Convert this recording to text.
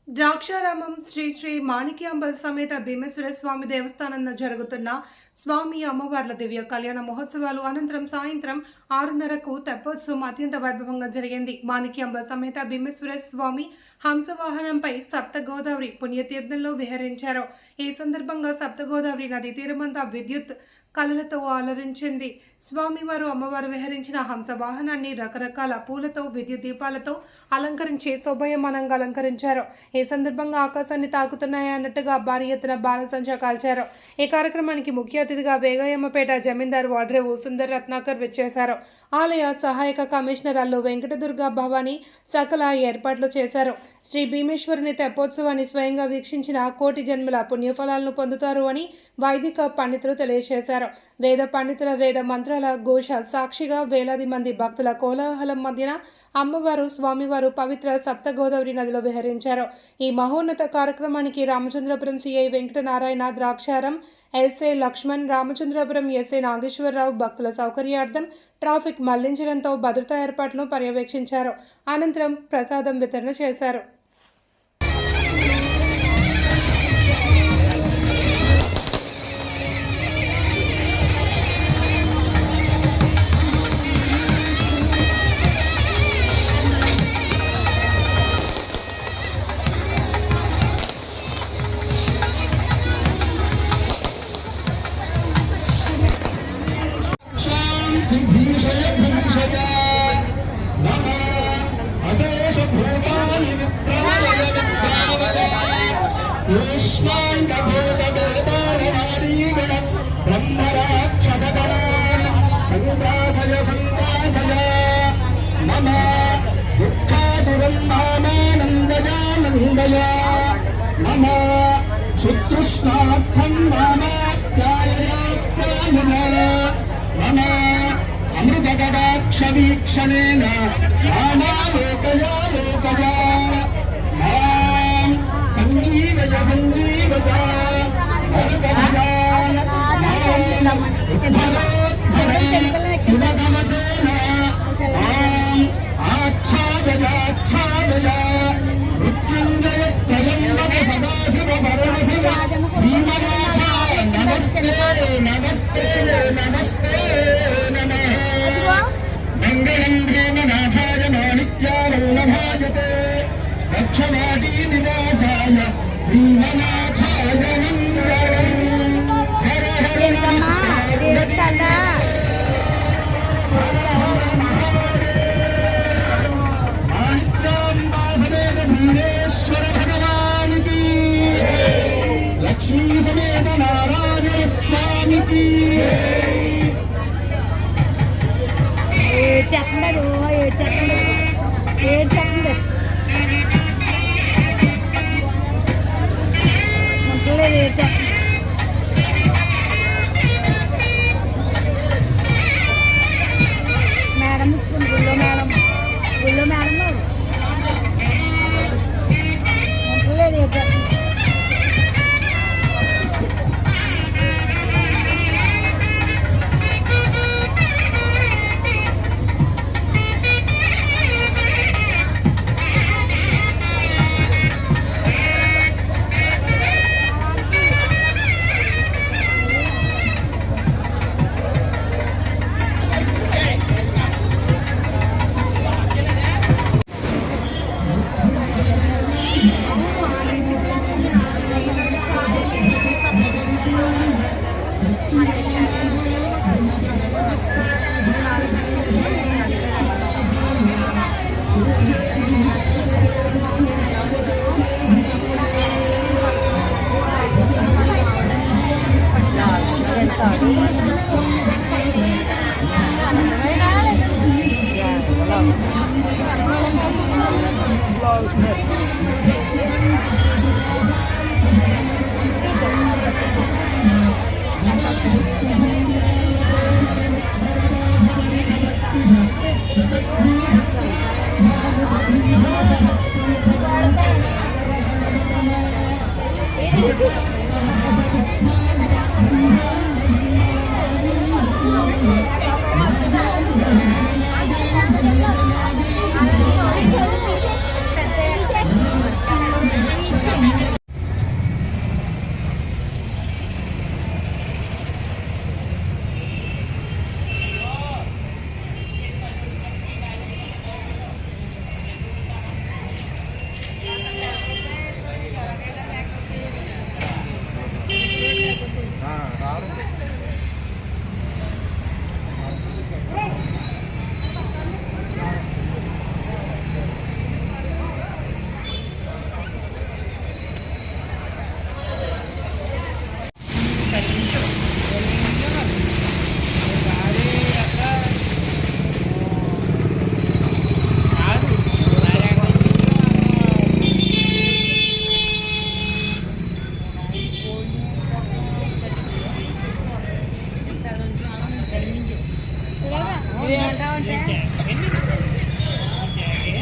ద్రాక్షారామం శ్రీ శ్రీ మాణిక్యాంబ సమేత భీమేశ్వర స్వామి దేవస్థానంలో జరుగుతున్న స్వామి అమ్మవార్ల దివ్య కళ్యాణ మహోత్సవాలు అనంతరం సాయంత్రం 6:30కు తెప్పోత్సవం అత్యంత వైభవంగా జరిగింది. మాణిక్యాంబ సమేత భీమేశ్వర స్వామి హంసవాహనంపై సప్తగోదావరి పుణ్యతీర్థంలో విహరించారు. ఈ సందర్భంగా సప్తగోదావరి నది తీరమంతా విద్యుత్ కళలతో అలరించింది. స్వామివారు అమ్మవారు విహరించిన హంస వాహనాన్ని రకరకాల పూలతో విద్యుత్ దీపాలతో అలంకరించి శోభయమానంగా అలంకరించారు. ఈ సందర్భంగా ఆకాశాన్ని తాకుతున్నాయన్నట్టుగా భారీ ఎత్తున బాణసంచా కాల్చారు. ఈ కార్యక్రమానికి ముఖ్య అతిథిగా వేగయ్యమ్మపేట జమీందార్ వాడ్రేవు సుందర్ రత్నాకర్ విచ్చేశారు. ఆలయ సహాయక కమిషనర్ అల్లు వెంకటదుర్గ భవానీ సకల ఏర్పాట్లు చేశారు. శ్రీ భీమేశ్వరుని తెప్పోత్సవాన్ని స్వయంగా వీక్షించిన కోటి జన్మల పుణ్యఫలాలను పొందుతారు అని వైదిక పండితులు తెలియజేశారు. వేద పండితుల వేద మంత్రాల ఘోష సాక్షిగా వేలాది మంది భక్తుల కోలాహలం మధ్యన అమ్మవారు స్వామివారు పవిత్ర సప్తగోదావరి నదిలో విహరించారు. ఈ మహోన్నత కార్యక్రమానికి Ramachandrapuram CI Venkatanarayana, Draksharam SA Laxman, Ramachandrapuram SA Nageswararao భక్తుల సౌకర్యార్థం ట్రాఫిక్ మళ్లించడంతో భద్రతా ఏర్పాట్లను పర్యవేక్షించారు. అనంతరం ప్రసాదం వితరణ చేశారు. మమ శ్రీకృష్ణార్థం మమ మమ అమృతగడాక్ష వీక్షణేన నామాలోకయా లోకయా మాం సంజీవయ సంజీవయ శివకవచేన మాం ఆచ్ఛాదయ ఆచ్ఛాదయ మృత్యుంజయ త్రయంబక సదాశివ పరమశివ భీమనాథ నమస్తే నమస్తే నమస్తే నమః మంగళం భీమనాథాయ మాణిక్యాయ వల్లభాయతే దక్షవాటీ నివాసాయ భీమనాథాయ మంగళం. హర హర నమః లక్ష్మీ సమేత నారాయణ స్వామికి. చెప్పండి మేడం గుళ్ళో మేడం లేదు చెప్పండి. Thank you.